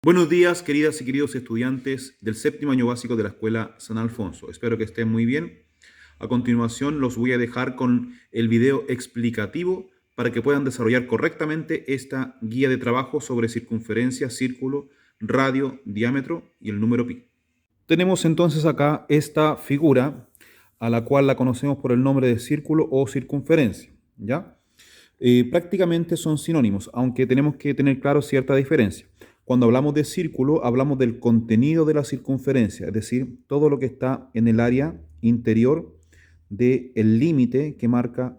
Buenos días, queridas y queridos estudiantes del séptimo año básico de la Escuela San Alfonso. Espero que estén muy bien. A continuación los voy a dejar con el video explicativo para que puedan desarrollar correctamente esta guía de trabajo sobre circunferencia, círculo, radio, diámetro y el número pi. Tenemos entonces acá esta figura a la cual la conocemos por el nombre de círculo o circunferencia, ¿ya? Prácticamente son sinónimos, aunque tenemos que tener claro cierta diferencia. Cuando hablamos de círculo, hablamos del contenido de la circunferencia, es decir, todo lo que está en el área interior del límite que marca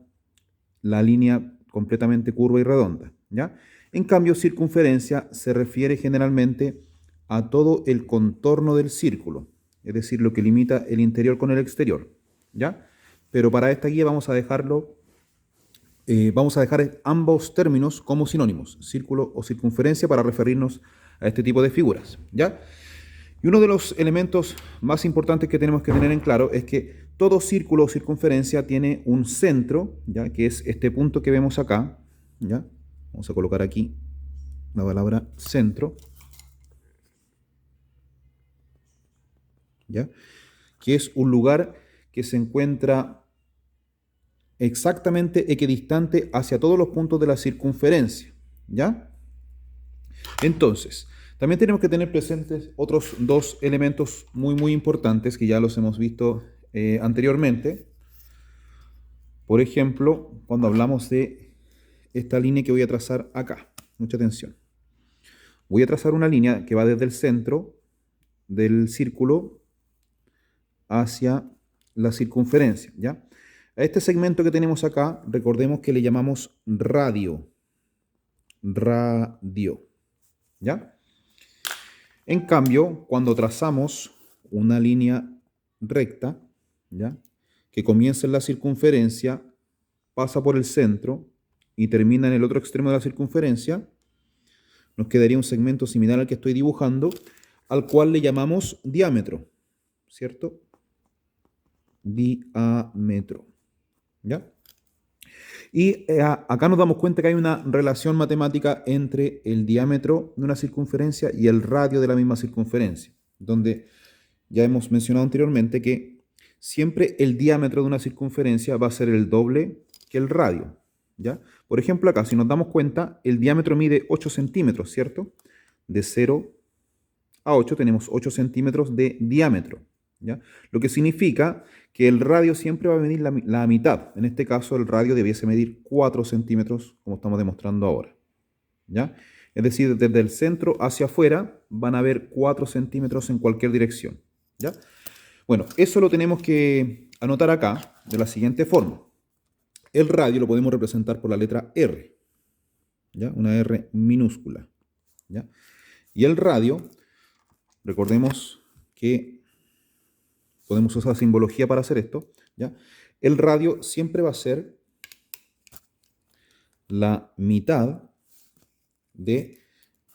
la línea completamente curva y redonda, ¿ya? En cambio, circunferencia se refiere generalmente a todo el contorno del círculo, es decir, lo que limita el interior con el exterior, ¿ya? Pero para esta guía vamos a dejar ambos términos como sinónimos, círculo o circunferencia, para referirnos a este tipo de figuras, ¿ya? Y uno de los elementos más importantes que tenemos que tener en claro es que todo círculo o circunferencia tiene un centro, ¿ya? Que es este punto que vemos acá, ¿ya? Vamos a colocar aquí la palabra centro, ¿ya? Que es un lugar que se encuentra exactamente equidistante hacia todos los puntos de la circunferencia, ¿ya? Entonces, también tenemos que tener presentes otros dos elementos muy importantes que ya los hemos visto anteriormente. Por ejemplo, cuando hablamos de esta línea que voy a trazar acá, mucha atención. Voy a trazar una línea que va desde el centro del círculo hacia la circunferencia, ¿ya? A este segmento que tenemos acá, recordemos que le llamamos radio, ¿ya? En cambio, cuando trazamos una línea recta, ¿ya? Que comienza en la circunferencia, pasa por el centro y termina en el otro extremo de la circunferencia, nos quedaría un segmento similar al que estoy dibujando, al cual le llamamos diámetro, ¿cierto? Diámetro, ¿ya? Y acá nos damos cuenta que hay una relación matemática entre el diámetro de una circunferencia y el radio de la misma circunferencia, donde ya hemos mencionado anteriormente que siempre el diámetro de una circunferencia va a ser el doble que el radio, ¿ya? Por ejemplo, acá, si nos damos cuenta, el diámetro mide 8 centímetros, ¿cierto? De 0 a 8 tenemos 8 centímetros de diámetro, ¿ya? Lo que significa que el radio siempre va a medir la mitad. En este caso, el radio debiese medir 4 centímetros, como estamos demostrando ahora, ¿ya? Es decir, desde el centro hacia afuera van a haber 4 centímetros en cualquier dirección, ¿ya? Bueno, eso lo tenemos que anotar acá de la siguiente forma. El radio lo podemos representar por la letra R, ¿ya? Una R minúscula, ¿ya? Y el radio, recordemos que podemos usar simbología para hacer esto, ¿ya? El radio siempre va a ser la mitad de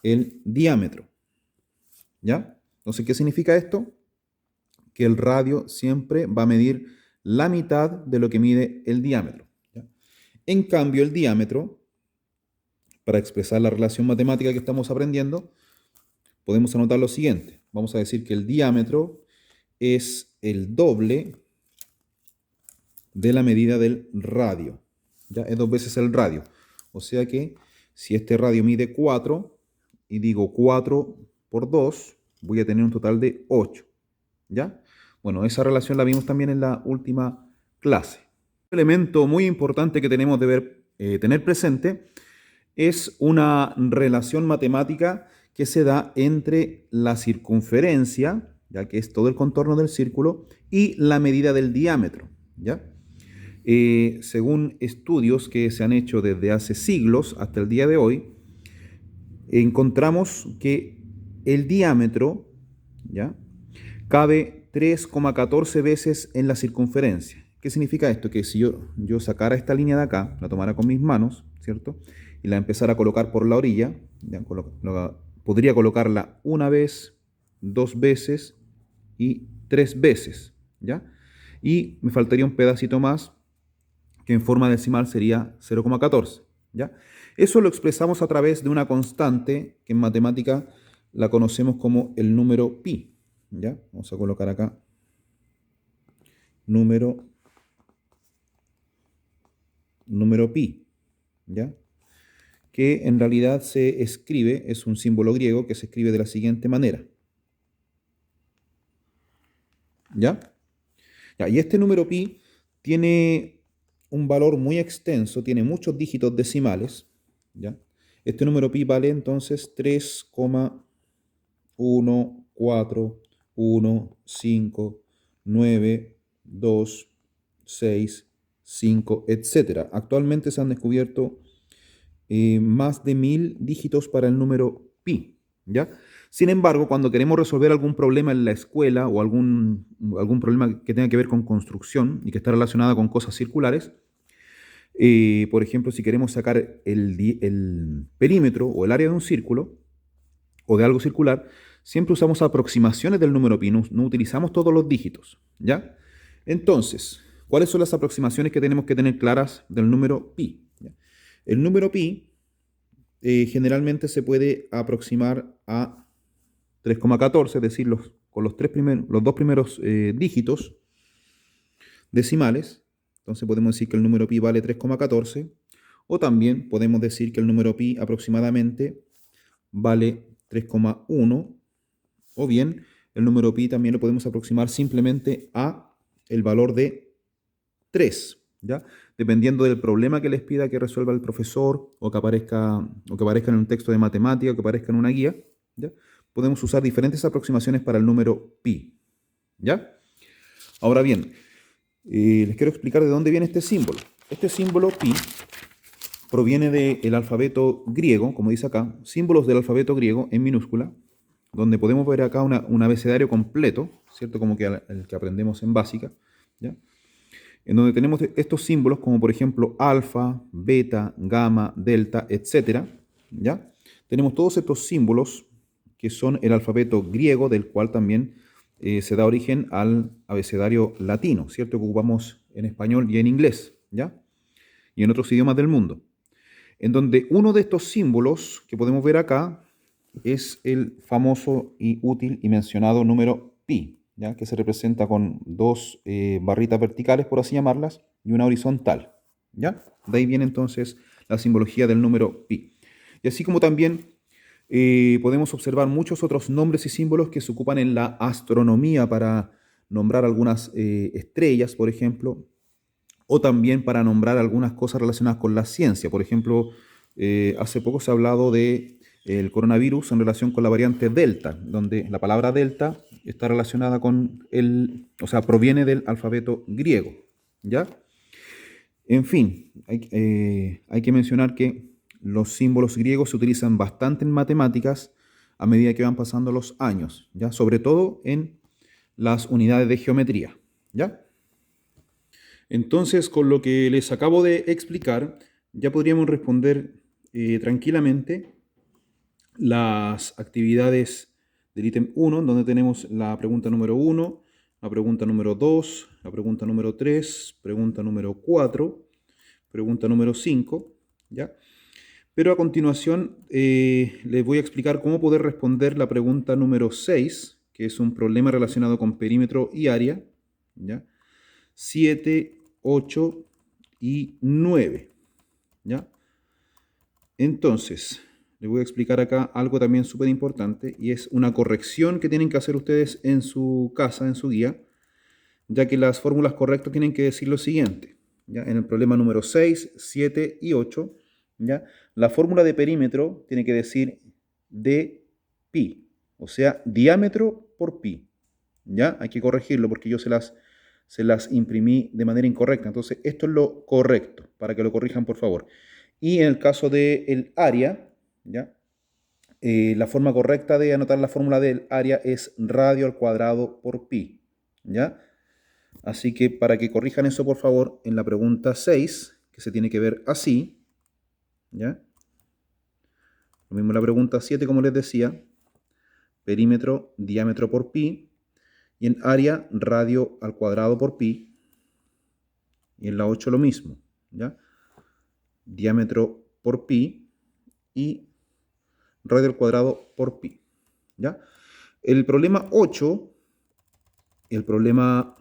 el diámetro, ¿ya? Entonces, ¿qué significa esto? Que el radio siempre va a medir la mitad de lo que mide el diámetro, ¿ya? En cambio, el diámetro, para expresar la relación matemática que estamos aprendiendo, podemos anotar lo siguiente. Vamos a decir que el diámetro es el doble de la medida del radio, ¿ya? Es 2 veces el radio. O sea que si este radio mide 4 y digo 4 por 2, voy a tener un total de 8, ¿ya? Bueno, esa relación la vimos también en la última clase. Un elemento muy importante que tenemos de tener presente es una relación matemática que se da entre la circunferencia, ya que es todo el contorno del círculo, y la medida del diámetro, ¿ya? Según estudios que se han hecho desde hace siglos hasta el día de hoy, encontramos que el diámetro, ¿ya?, cabe 3,14 veces en la circunferencia. ¿Qué significa esto? Que si yo sacara esta línea de acá, la tomara con mis manos, ¿cierto?, y la empezara a colocar por la orilla, ¿ya?, podría colocarla una vez, 2 veces y 3 veces, ¿ya? Y me faltaría un pedacito más, que en forma decimal sería 0,14, ¿ya? Eso lo expresamos a través de una constante que en matemática la conocemos como el número pi, ¿ya? Vamos a colocar acá número pi, ¿ya? Que en realidad se escribe, es un símbolo griego que se escribe de la siguiente manera, ¿ya? Ya, y este número pi tiene un valor muy extenso, tiene muchos dígitos decimales, ¿ya? Este número pi vale entonces 3,141159265, etcétera. Actualmente se han descubierto más de 1000 dígitos para el número pi, ¿ya? Sin embargo, cuando queremos resolver algún problema en la escuela o algún problema que tenga que ver con construcción y que está relacionado con cosas circulares, por ejemplo, si queremos sacar el perímetro o el área de un círculo o de algo circular, siempre usamos aproximaciones del número pi, no utilizamos todos los dígitos, ¿ya? Entonces, ¿cuáles son las aproximaciones que tenemos que tener claras del número pi? ¿Ya? El número pi generalmente se puede aproximar a 3,14, es decir, con los dos primeros dígitos decimales. Entonces podemos decir que el número pi vale 3,14, o también podemos decir que el número pi aproximadamente vale 3,1, o bien el número pi también lo podemos aproximar simplemente a el valor de 3, ¿ya? Dependiendo del problema que les pida que resuelva el profesor o que aparezca en un texto de matemática o que aparezca en una guía, ¿ya? Podemos usar diferentes aproximaciones para el número pi, ¿ya? Ahora bien, les quiero explicar de dónde viene este símbolo. Este símbolo pi proviene del alfabeto griego, como dice acá, símbolos del alfabeto griego en minúscula, donde podemos ver acá un abecedario completo, ¿cierto? Como que el que aprendemos en básica, ¿ya? En donde tenemos estos símbolos como por ejemplo alfa, beta, gamma, delta, etcétera, ¿ya? Tenemos todos estos símbolos que son el alfabeto griego, del cual también se da origen al abecedario latino, ¿cierto? Que ocupamos en español y en inglés, ¿ya? Y en otros idiomas del mundo. En donde uno de estos símbolos que podemos ver acá es el famoso y útil y mencionado número pi, ¿ya? Que se representa con dos barritas verticales, por así llamarlas, y una horizontal, ¿ya? De ahí viene entonces la simbología del número pi. Y así como también podemos observar muchos otros nombres y símbolos que se ocupan en la astronomía para nombrar algunas estrellas, por ejemplo, o también para nombrar algunas cosas relacionadas con la ciencia. Por ejemplo, hace poco se ha hablado de el coronavirus en relación con la variante Delta, donde la palabra Delta está relacionada con o sea, proviene del alfabeto griego, ¿ya? En fin, hay que mencionar que los símbolos griegos se utilizan bastante en matemáticas a medida que van pasando los años, ¿ya? Sobre todo en las unidades de geometría, ¿ya? Entonces, con lo que les acabo de explicar, ya podríamos responder tranquilamente las actividades del ítem 1, donde tenemos la pregunta número 1, la pregunta número 2, la pregunta número 3, pregunta número 4, pregunta número 5, ¿ya? Pero a continuación les voy a explicar cómo poder responder la pregunta número 6, que es un problema relacionado con perímetro y área, ¿ya? 7, 8 y 9, ¿ya? Entonces, les voy a explicar acá algo también súper importante y es una corrección que tienen que hacer ustedes en su casa, en su guía, ya que las fórmulas correctas tienen que decir lo siguiente, ¿ya? En el problema número 6, 7 y 8, ¿ya? La fórmula de perímetro tiene que decir d pi, o sea, diámetro por pi, ¿ya? Hay que corregirlo porque yo se las imprimí de manera incorrecta. Entonces, esto es lo correcto, para que lo corrijan, por favor. Y en el caso del área, ¿ya? La forma correcta de anotar la fórmula del área es radio al cuadrado por pi, ¿ya? Así que para que corrijan eso, por favor, en la pregunta 6, que se tiene que ver así, ¿ya? Lo mismo en la pregunta 7, como les decía, perímetro, diámetro por pi, y en área, radio al cuadrado por pi, y en la 8 lo mismo, ¿ya? Diámetro por pi y radio al cuadrado por pi, ¿ya? El problema 8, el problema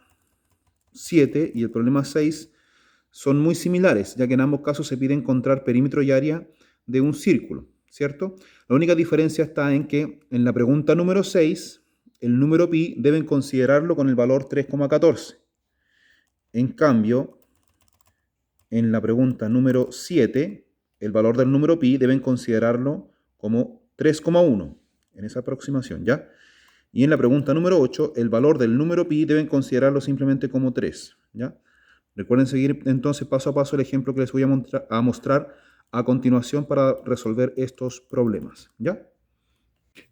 7 y el problema 6 son muy similares, ya que en ambos casos se pide encontrar perímetro y área de un círculo, ¿cierto? La única diferencia está en que en la pregunta número 6, el número pi deben considerarlo con el valor 3,14. En cambio, en la pregunta número 7, el valor del número pi deben considerarlo como 3,1 en esa aproximación, ¿ya? Y en la pregunta número 8, el valor del número pi deben considerarlo simplemente como 3, ¿ya? Recuerden seguir entonces paso a paso el ejemplo que les voy a mostrar a continuación para resolver estos problemas, ¿ya?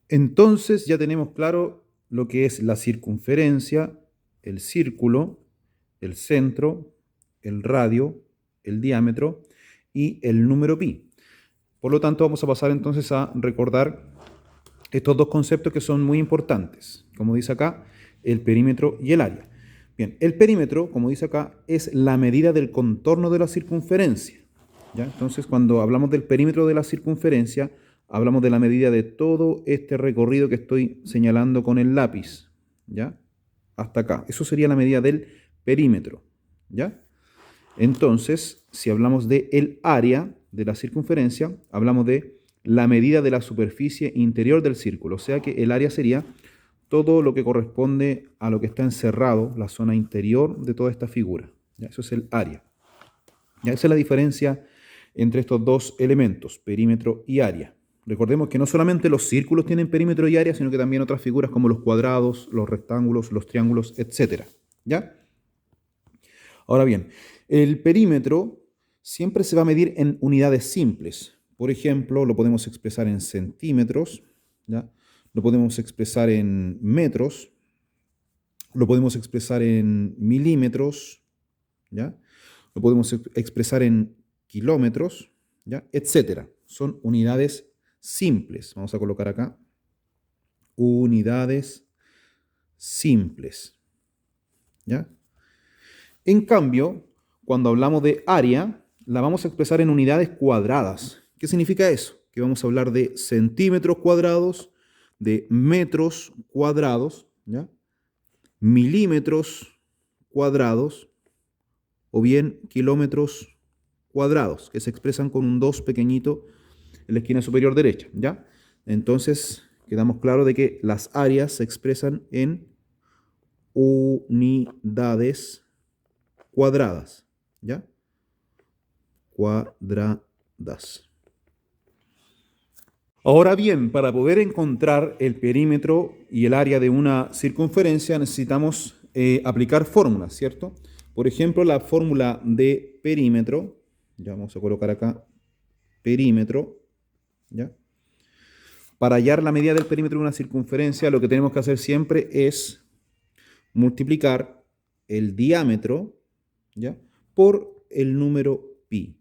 Entonces ya tenemos claro lo que es la circunferencia, el círculo, el centro, el radio, el diámetro y el número pi. Por lo tanto, vamos a pasar entonces a recordar estos dos conceptos que son muy importantes. Como dice acá, el perímetro y el área. Bien, el perímetro, como dice acá, es la medida del contorno de la circunferencia, ¿ya? Entonces, cuando hablamos del perímetro de la circunferencia, hablamos de la medida de todo este recorrido que estoy señalando con el lápiz, ¿ya? Hasta acá. Eso sería la medida del perímetro, ¿ya? Entonces, si hablamos de el área de la circunferencia, hablamos de la medida de la superficie interior del círculo. O sea que el área sería todo lo que corresponde a lo que está encerrado, la zona interior de toda esta figura. ¿Ya? Eso es el área. ¿Ya? Esa es la diferencia entre estos dos elementos, perímetro y área. Recordemos que no solamente los círculos tienen perímetro y área, sino que también otras figuras como los cuadrados, los rectángulos, los triángulos, etc. ¿Ya? Ahora bien, el perímetro siempre se va a medir en unidades simples. Por ejemplo, lo podemos expresar en centímetros, ¿ya? Lo podemos expresar en metros, lo podemos expresar en milímetros, ¿ya? Lo podemos expresar en kilómetros, ¿ya? Etcétera. Son unidades simples. Vamos a colocar acá unidades simples, ¿ya? En cambio, cuando hablamos de área, la vamos a expresar en unidades cuadradas. ¿Qué significa eso? Que vamos a hablar de centímetros cuadrados, de metros cuadrados, ¿ya? Milímetros cuadrados o bien kilómetros cuadrados, que se expresan con un 2 pequeñito en la esquina superior derecha, ¿ya? Entonces, quedamos claros de que las áreas se expresan en unidades cuadradas, ¿ya? Cuadradas. Ahora bien, para poder encontrar el perímetro y el área de una circunferencia necesitamos aplicar fórmulas, ¿cierto? Por ejemplo, la fórmula de perímetro, ya vamos a colocar acá perímetro, ¿ya? Para hallar la medida del perímetro de una circunferencia, lo que tenemos que hacer siempre es multiplicar el diámetro, ¿ya? Por el número pi,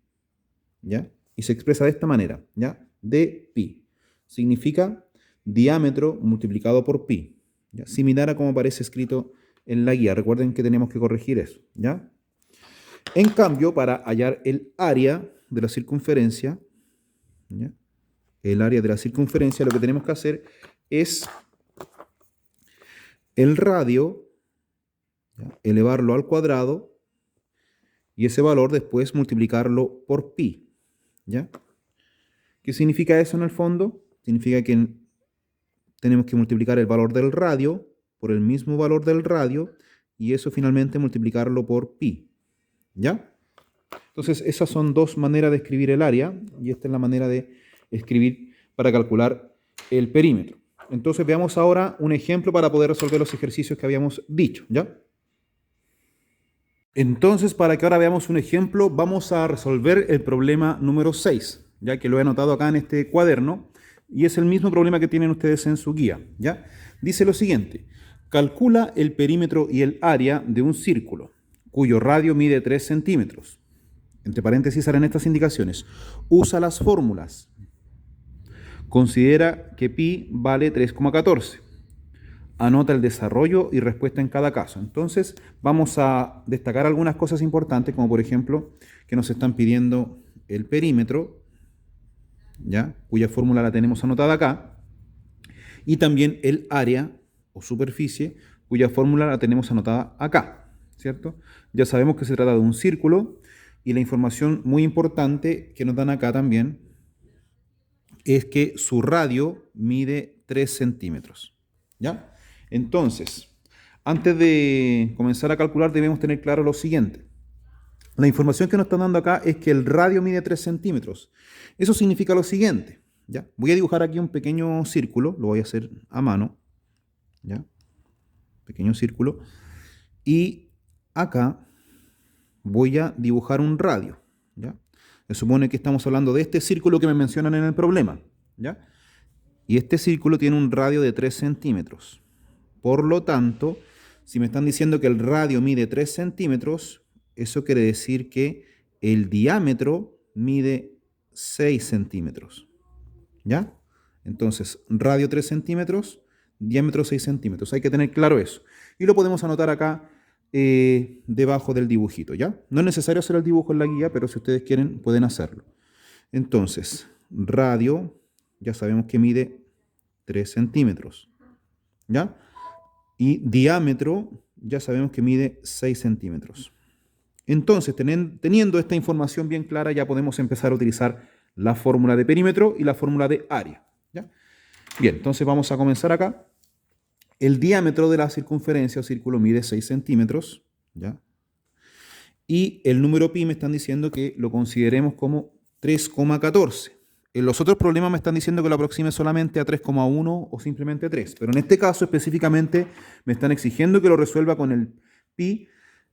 ¿ya? Y se expresa de esta manera, ¿ya? De pi. Significa diámetro multiplicado por pi, ¿ya? Similar a como aparece escrito en la guía. Recuerden que tenemos que corregir eso, ¿ya? En cambio, para hallar el área de la circunferencia, ¿ya? El área de la circunferencia, lo que tenemos que hacer es el radio, ¿ya? Elevarlo al cuadrado y ese valor después multiplicarlo por pi, ¿ya? ¿Qué significa eso en el fondo? Significa que tenemos que multiplicar el valor del radio por el mismo valor del radio y eso finalmente multiplicarlo por pi, ¿ya? Entonces esas son dos maneras de escribir el área y esta es la manera de escribir para calcular el perímetro. Entonces veamos ahora un ejemplo para poder resolver los ejercicios que habíamos dicho, ¿ya? Entonces, para que ahora veamos un ejemplo, vamos a resolver el problema número 6, ya que lo he anotado acá en este cuaderno, y es el mismo problema que tienen ustedes en su guía, ¿ya? Dice lo siguiente: calcula el perímetro y el área de un círculo, cuyo radio mide 3 centímetros. Entre paréntesis salen estas indicaciones. Usa las fórmulas. Considera que pi vale 3,14. Anota el desarrollo y respuesta en cada caso. Entonces, vamos a destacar algunas cosas importantes, como por ejemplo, que nos están pidiendo el perímetro, ¿ya? Cuya fórmula la tenemos anotada acá, Y también el área o superficie, cuya fórmula la tenemos anotada acá, ¿cierto? Ya sabemos que se trata de un círculo y la información muy importante que nos dan acá también es que su radio mide 3 centímetros, ¿ya? Entonces, antes de comenzar a calcular debemos tener claro lo siguiente. La información que nos están dando acá es que el radio mide 3 centímetros. Eso significa lo siguiente, ¿ya? Voy a dibujar aquí un pequeño círculo, lo voy a hacer a mano, ¿ya? Pequeño círculo. Y acá voy a dibujar un radio, ¿ya? Se supone que estamos hablando de este círculo que me mencionan en el problema, ¿ya? Y este círculo tiene un radio de 3 centímetros. Por lo tanto, si me están diciendo que el radio mide 3 centímetros, eso quiere decir que el diámetro mide 6 centímetros, ¿ya? Entonces, radio 3 centímetros, diámetro 6 centímetros. Hay que tener claro eso. Y lo podemos anotar acá debajo del dibujito, ¿ya? No es necesario hacer el dibujo en la guía, pero si ustedes quieren, pueden hacerlo. Entonces, radio, ya sabemos que mide 3 centímetros, ¿ya? Y diámetro, ya sabemos que mide 6 centímetros. Entonces, teniendo esta información bien clara, ya podemos empezar a utilizar la fórmula de perímetro y la fórmula de área, ¿ya? Bien, entonces vamos a comenzar acá. El diámetro de la circunferencia o círculo mide 6 centímetros, ¿ya? Y el número pi me están diciendo que lo consideremos como 3,14. En los otros problemas me están diciendo que lo aproxime solamente a 3,1 o simplemente 3. Pero en este caso específicamente me están exigiendo que lo resuelva con el pi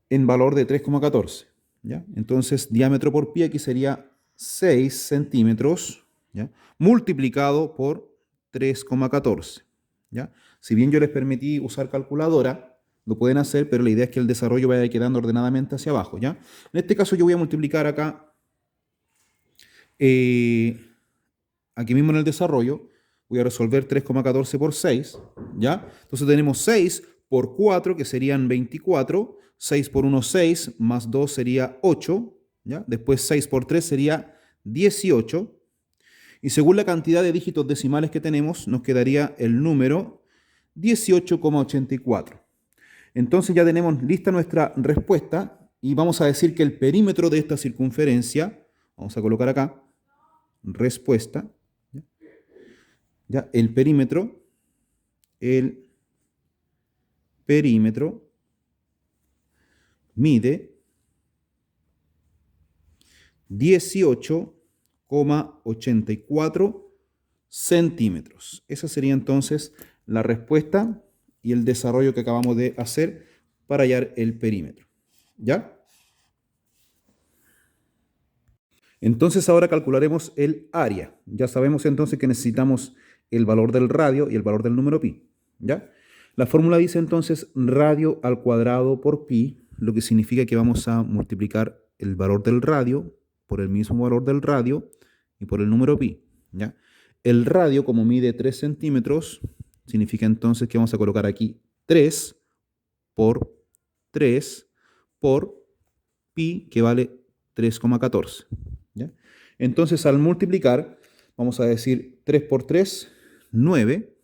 en valor de 3,14. ¿Ya? Entonces, diámetro por pi aquí sería 6 centímetros, ¿ya? Multiplicado por 3,14. ¿Ya? Si bien yo les permití usar calculadora, lo pueden hacer, pero la idea es que el desarrollo vaya quedando ordenadamente hacia abajo, ¿ya? En este caso yo voy a multiplicar acá, aquí mismo en el desarrollo, voy a resolver 3,14 por 6, ¿ya? Entonces tenemos 6 por 4, que serían 24, 6 por 1, 6, más 2 sería 8, ¿ya? Después 6 por 3 sería 18, y según la cantidad de dígitos decimales que tenemos, nos quedaría el número 18,84. Entonces ya tenemos lista nuestra respuesta y vamos a decir que el perímetro de esta circunferencia, vamos a colocar acá, respuesta, ya, el perímetro mide 18,84 centímetros. Esa sería entonces la respuesta y el desarrollo que acabamos de hacer para hallar el perímetro. ¿Ya? Entonces ahora calcularemos el área. Ya sabemos entonces que necesitamos el valor del radio y el valor del número pi. ¿Ya? La fórmula dice entonces radio al cuadrado por pi, lo que significa que vamos a multiplicar el valor del radio por el mismo valor del radio y por el número pi. ¿Ya? El radio, como mide 3 centímetros, significa entonces que vamos a colocar aquí 3 por 3 por pi, que vale 3,14. ¿Ya? Entonces, al multiplicar, vamos a decir 3 por 3, 9,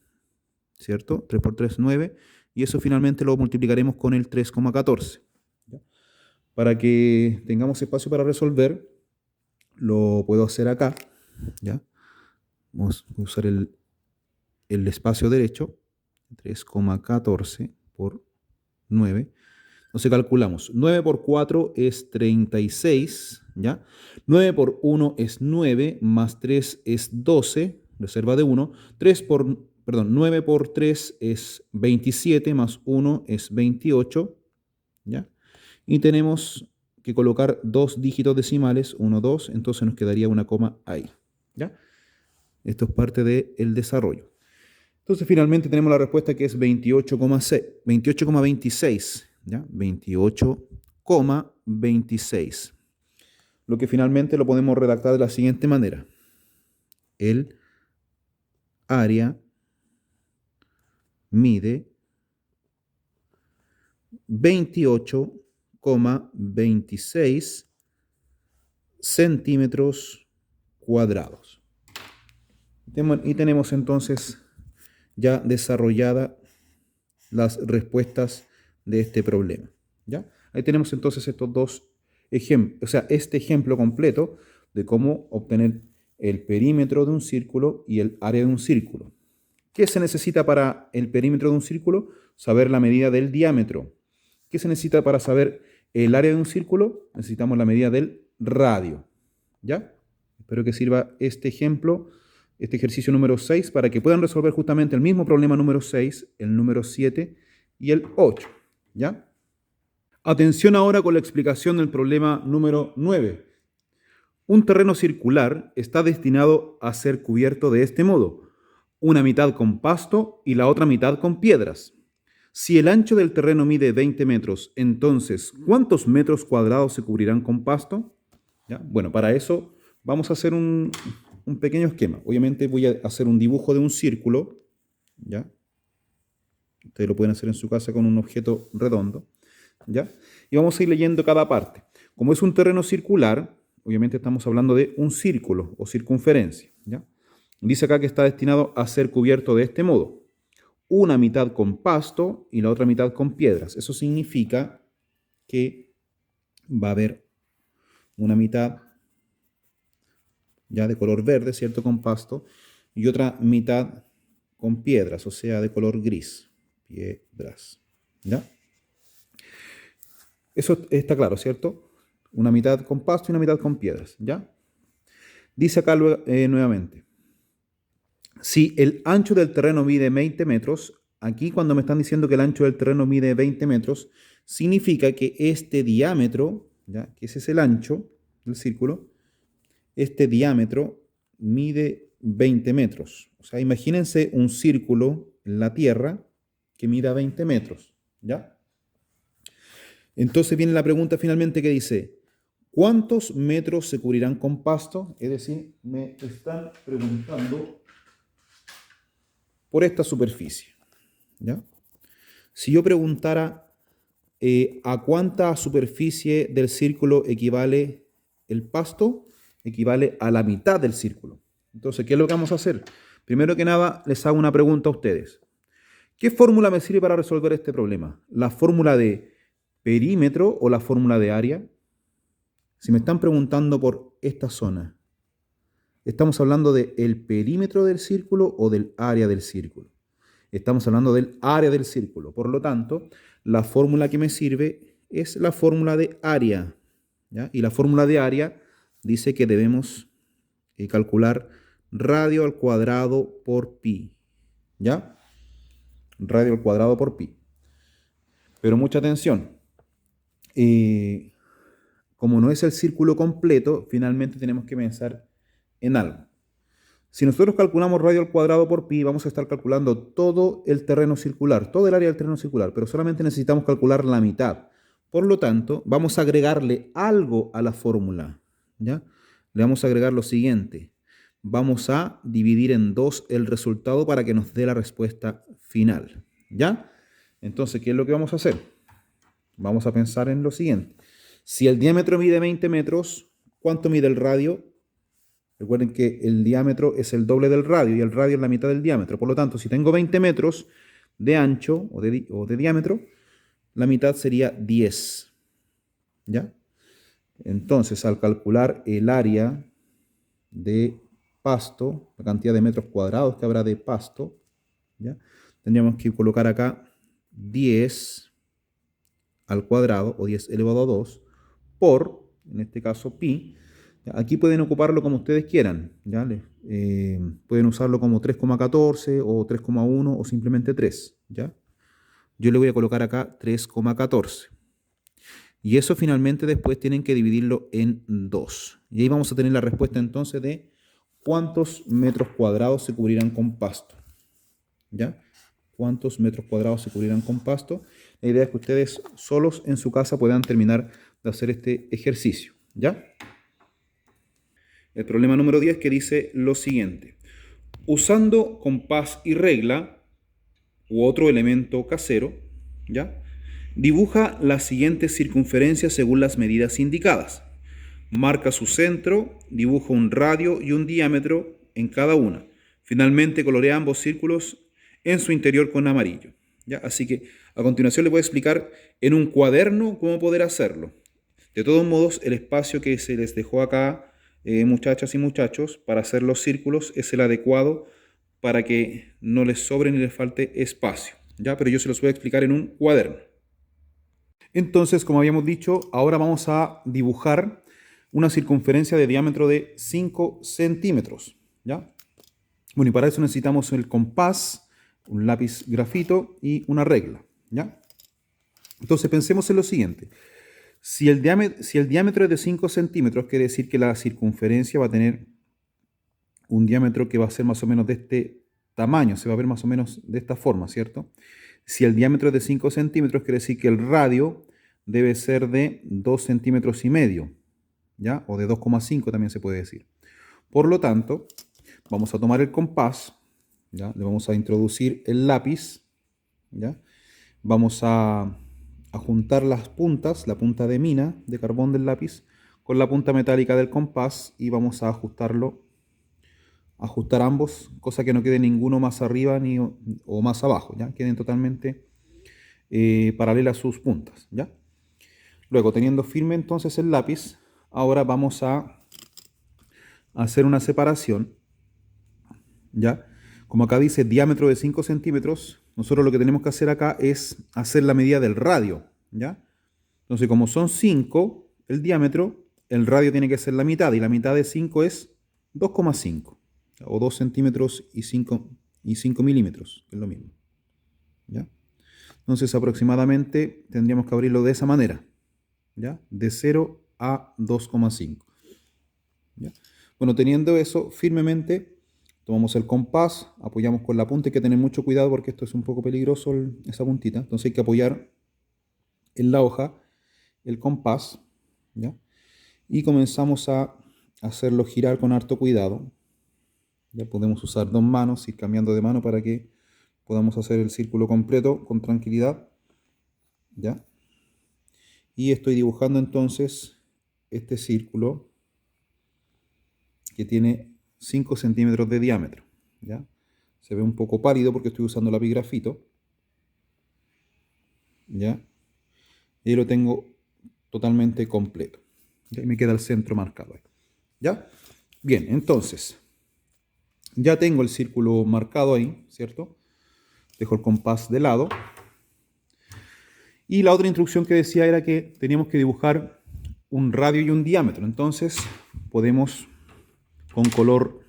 ¿cierto? 3 por 3, 9, y eso finalmente lo multiplicaremos con el 3,14. Para que tengamos espacio para resolver, lo puedo hacer acá, ¿ya? Vamos a usar el espacio derecho, 3,14 por 9. Entonces calculamos, 9 por 4 es 36, ¿ya? 9 por 1 es 9, más 3 es 12, reserva de 1. 9 por 3 es 27, más 1 es 28, ¿ya? Y tenemos que colocar dos dígitos decimales, 1, 2, entonces nos quedaría una coma ahí, ¿ya? Esto es parte del desarrollo. Entonces finalmente tenemos la respuesta que es 28,26, ¿ya? 28,26. Lo que finalmente lo podemos redactar de la siguiente manera. El área mide 28,26 centímetros cuadrados. Y tenemos entonces ya desarrollada las respuestas de este problema. ¿Ya? Ahí tenemos entonces estos dos ejemplos, o sea, este ejemplo completo de cómo obtener el perímetro de un círculo y el área de un círculo. ¿Qué se necesita para el perímetro de un círculo? Saber la medida del diámetro. ¿Qué se necesita para saber el área de un círculo? Necesitamos la medida del radio. ¿Ya? Espero que sirva este ejemplo, este ejercicio número 6, para que puedan resolver justamente el mismo problema número 6, el número 7 y el 8. ¿Ya? Atención ahora con la explicación del problema número 9. Un terreno circular está destinado a ser cubierto de este modo: una mitad con pasto y la otra mitad con piedras. Si el ancho del terreno mide 20 metros, entonces, ¿cuántos metros cuadrados se cubrirán con pasto? ¿Ya? Bueno, para eso vamos a hacer un pequeño esquema. Obviamente voy a hacer un dibujo de un círculo. ¿Ya? Ustedes lo pueden hacer en su casa con un objeto redondo. ¿Ya? Y vamos a ir leyendo cada parte. Como es un terreno circular, obviamente estamos hablando de un círculo o circunferencia. ¿Ya? Dice acá que está destinado a ser cubierto de este modo: una mitad con pasto y la otra mitad con piedras. Eso significa que va a haber una mitad ya de color verde, ¿cierto?, con pasto, y otra mitad con piedras, o sea, de color gris. Piedras. ¿Ya? Eso está claro, ¿cierto? Una mitad con pasto y una mitad con piedras. ¿Ya? Dice acá nuevamente: si el ancho del terreno mide 20 metros, aquí cuando me están diciendo que el ancho del terreno mide 20 metros, significa que este diámetro, ¿ya?, que ese es el ancho del círculo, este diámetro mide 20 metros. O sea, imagínense un círculo en la Tierra que mida 20 metros. ¿Ya? Entonces viene la pregunta finalmente que dice: ¿cuántos metros se cubrirán con pasto? Es decir, me están preguntando por esta superficie. ¿Ya? Si yo preguntara a cuánta superficie del círculo equivale el pasto, equivale a la mitad del círculo. Entonces, ¿qué es lo que vamos a hacer? Primero que nada, les hago una pregunta a ustedes. ¿Qué fórmula me sirve para resolver este problema? ¿La fórmula de perímetro o la fórmula de área? Si me están preguntando por esta zona, ¿estamos hablando del perímetro del círculo o del área del círculo? Estamos hablando del área del círculo. Por lo tanto, la fórmula que me sirve es la fórmula de área. ¿Ya? Y la fórmula de área dice que debemos calcular radio al cuadrado por pi. ¿Ya? Radio al cuadrado por pi. Pero mucha atención. Como no es el círculo completo, finalmente tenemos que pensar en algo. Si nosotros calculamos radio al cuadrado por pi, vamos a estar calculando todo el terreno circular, todo el área del terreno circular, pero solamente necesitamos calcular la mitad. Por lo tanto, vamos a agregarle algo a la fórmula. ¿Ya? Le vamos a agregar lo siguiente: vamos a dividir en 2 el resultado para que nos dé la respuesta final. ¿Ya? Entonces, ¿qué es lo que vamos a hacer? Vamos a pensar en lo siguiente. Si el diámetro mide 20 metros, ¿cuánto mide el radio? Recuerden que el diámetro es el doble del radio y el radio es la mitad del diámetro. Por lo tanto, si tengo 20 metros de ancho o de diámetro, la mitad sería 10. ¿Ya? Entonces, al calcular el área de pasto, la cantidad de metros cuadrados que habrá de pasto, ¿ya?, tendríamos que colocar acá 10 al cuadrado, o 10 elevado a 2, por, en este caso, pi. Aquí pueden ocuparlo como ustedes quieran. ¿Ya? Pueden usarlo como 3,14 o 3,1 o simplemente 3. ¿Ya? Yo le voy a colocar acá 3,14. Y eso finalmente después tienen que dividirlo en 2. Y ahí vamos a tener la respuesta entonces de cuántos metros cuadrados se cubrirán con pasto. ¿Ya? ¿Cuántos metros cuadrados se cubrirán con pasto? La idea es que ustedes solos en su casa puedan terminar de hacer este ejercicio. ¿Ya? El problema número 10, que dice lo siguiente: usando compás y regla u otro elemento casero, ¿ya?, dibuja la siguiente circunferencia según las medidas indicadas. Marca su centro, dibuja un radio y un diámetro en cada una. Finalmente colorea ambos círculos en su interior con amarillo. ¿Ya? Así que a continuación les voy a explicar en un cuaderno cómo poder hacerlo. De todos modos, el espacio que se les dejó acá, muchachas y muchachos, para hacer los círculos es el adecuado para que no les sobre ni les falte espacio. ¿Ya? Pero yo se los voy a explicar en un cuaderno. Entonces, como habíamos dicho, ahora vamos a dibujar una circunferencia de diámetro de 5 centímetros. ¿Ya? Bueno, y para eso necesitamos el compás, un lápiz grafito y una regla. ¿Ya? Entonces, pensemos en lo siguiente. Si el diámetro es de 5 centímetros, quiere decir que la circunferencia va a tener un diámetro que va a ser más o menos de este tamaño, se va a ver más o menos de esta forma, ¿cierto? Si el diámetro es de 5 centímetros, quiere decir que el radio debe ser de 2 centímetros y medio, ¿ya? O de 2,5 también se puede decir. Por lo tanto, vamos a tomar el compás, ¿ya? Le vamos a introducir el lápiz, ¿ya? Vamos a juntar las puntas, la punta de mina de carbón del lápiz, con la punta metálica del compás y vamos a ajustar ambos, cosa que no quede ninguno más arriba ni o más abajo, ¿ya? Queden totalmente paralelas sus puntas, ¿ya? Luego, teniendo firme entonces el lápiz, ahora vamos a hacer una separación, ¿ya? Como acá dice diámetro de 5 centímetros, nosotros lo que tenemos que hacer acá es hacer la medida del radio, ¿ya? Entonces, como son 5 el diámetro, el radio tiene que ser la mitad, y la mitad de 5 es 2,5, o 2 centímetros y 5 milímetros, que es lo mismo, ¿ya? Entonces, aproximadamente tendríamos que abrirlo de esa manera, ¿ya? De 0 a 2,5. ¿Ya? Bueno, teniendo eso firmemente, tomamos el compás, apoyamos con la punta. Hay que tener mucho cuidado porque esto es un poco peligroso, esa puntita. Entonces hay que apoyar en la hoja el compás, ¿ya? Y comenzamos a hacerlo girar con harto cuidado. Ya podemos usar dos manos, ir cambiando de mano para que podamos hacer el círculo completo con tranquilidad, ¿ya? Y estoy dibujando entonces este círculo que tiene 5 centímetros de diámetro, ¿ya? Se ve un poco pálido porque estoy usando lápiz grafito, ¿ya? Y lo tengo totalmente completo. ¿Ya? Y me queda el centro marcado ahí, ¿ya? Bien, entonces, ya tengo el círculo marcado ahí, ¿cierto? Dejo el compás de lado. Y la otra instrucción que decía era que teníamos que dibujar un radio y un diámetro. Entonces, podemos, con color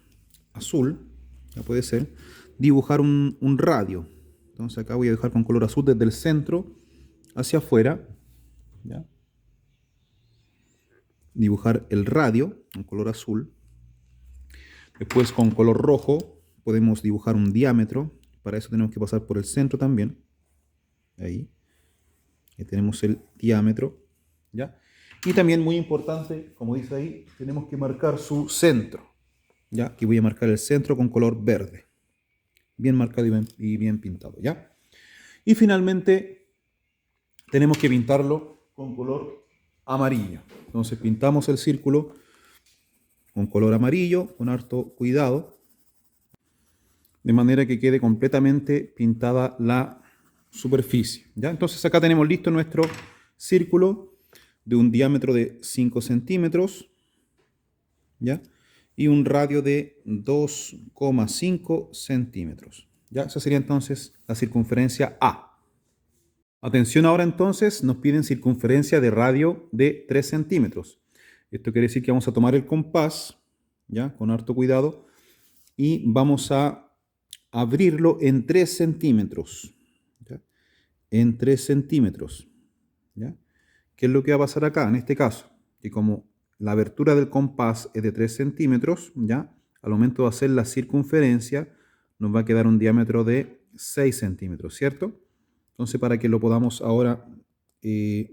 azul, ya puede ser, dibujar un radio. Entonces acá voy a dejar con color azul desde el centro hacia afuera, ¿ya? Dibujar el radio en color azul. Después con color rojo podemos dibujar un diámetro. Para eso tenemos que pasar por el centro también. Ahí tenemos el diámetro, ¿ya? Y también muy importante, como dice ahí, tenemos que marcar su centro, ¿ya? Aquí voy a marcar el centro con color verde. Bien marcado y bien pintado, ¿ya? Y finalmente tenemos que pintarlo con color amarillo. Entonces pintamos el círculo con color amarillo, con harto cuidado, de manera que quede completamente pintada la superficie, ¿ya? Entonces acá tenemos listo nuestro círculo de un diámetro de 5 centímetros, ¿ya? Y un radio de 2,5 centímetros, ¿ya? Esa sería entonces la circunferencia A. Atención ahora entonces, nos piden circunferencia de radio de 3 centímetros. Esto quiere decir que vamos a tomar el compás, ¿ya? Con harto cuidado, y vamos a abrirlo en 3 centímetros, ¿ya? En 3 centímetros, ¿ya? ¿Qué es lo que va a pasar acá en este caso? Que como la abertura del compás es de 3 centímetros, ¿ya? Al momento de hacer la circunferencia, nos va a quedar un diámetro de 6 centímetros, ¿cierto? Entonces, para que lo podamos ahora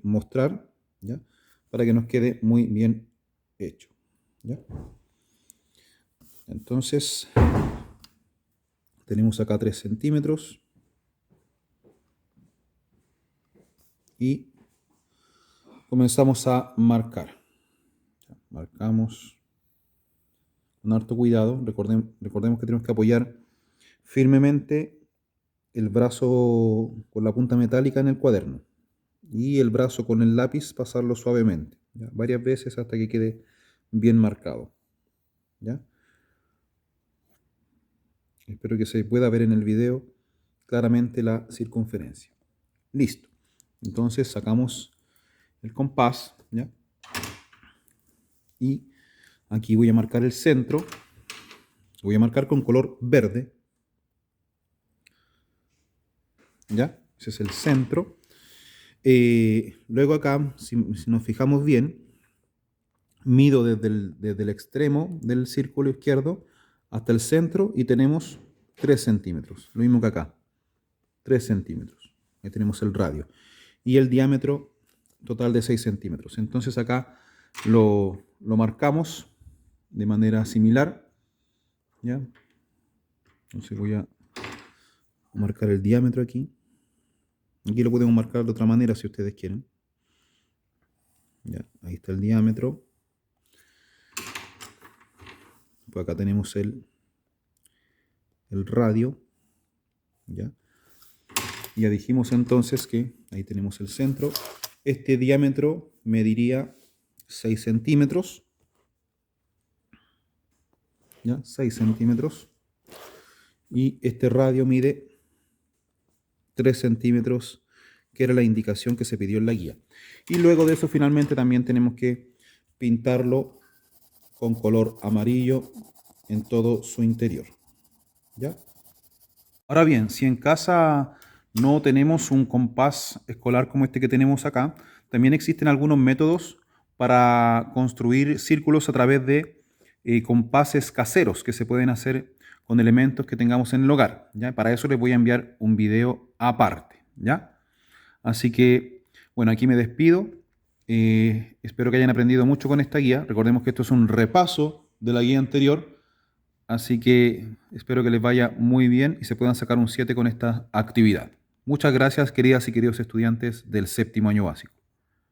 mostrar, ¿ya? Para que nos quede muy bien hecho, ¿ya? Entonces, tenemos acá 3 centímetros y comenzamos a marcar. Marcamos con harto cuidado. Recordemos que tenemos que apoyar firmemente el brazo con la punta metálica en el cuaderno y el brazo con el lápiz pasarlo suavemente, ¿ya? Varias veces hasta que quede bien marcado, ¿ya? Espero que se pueda ver en el video claramente la circunferencia. Listo. Entonces sacamos el compás, ¿ya? Y aquí voy a marcar el centro. Voy a marcar con color verde, ¿ya? Ese es el centro. Luego acá, si nos fijamos bien, mido desde el extremo del círculo izquierdo hasta el centro y tenemos 3 centímetros. Lo mismo que acá, 3 centímetros. Ahí tenemos el radio. Y el diámetro total de 6 centímetros. Entonces acá lo marcamos de manera similar, ¿ya? Entonces voy a marcar el diámetro aquí. Aquí lo podemos marcar de otra manera si ustedes quieren. Ya, ahí está el diámetro. Pues acá tenemos el radio. ¿Ya? Ya dijimos entonces que ahí tenemos el centro. Este diámetro mediría 6 centímetros. ¿Ya? 6 centímetros. Y este radio mide 3 centímetros, que era la indicación que se pidió en la guía. Y luego de eso finalmente también tenemos que pintarlo con color amarillo en todo su interior. ¿Ya? Ahora bien, si en casa no tenemos un compás escolar como este que tenemos acá, también existen algunos métodos para construir círculos a través de compases caseros que se pueden hacer con elementos que tengamos en el hogar, ¿ya? Para eso les voy a enviar un video aparte, ¿ya? Así que, bueno, aquí me despido. Espero que hayan aprendido mucho con esta guía. Recordemos que esto es un repaso de la guía anterior. Así que espero que les vaya muy bien y se puedan sacar un 7 con esta actividad. Muchas gracias, queridas y queridos estudiantes del séptimo año básico.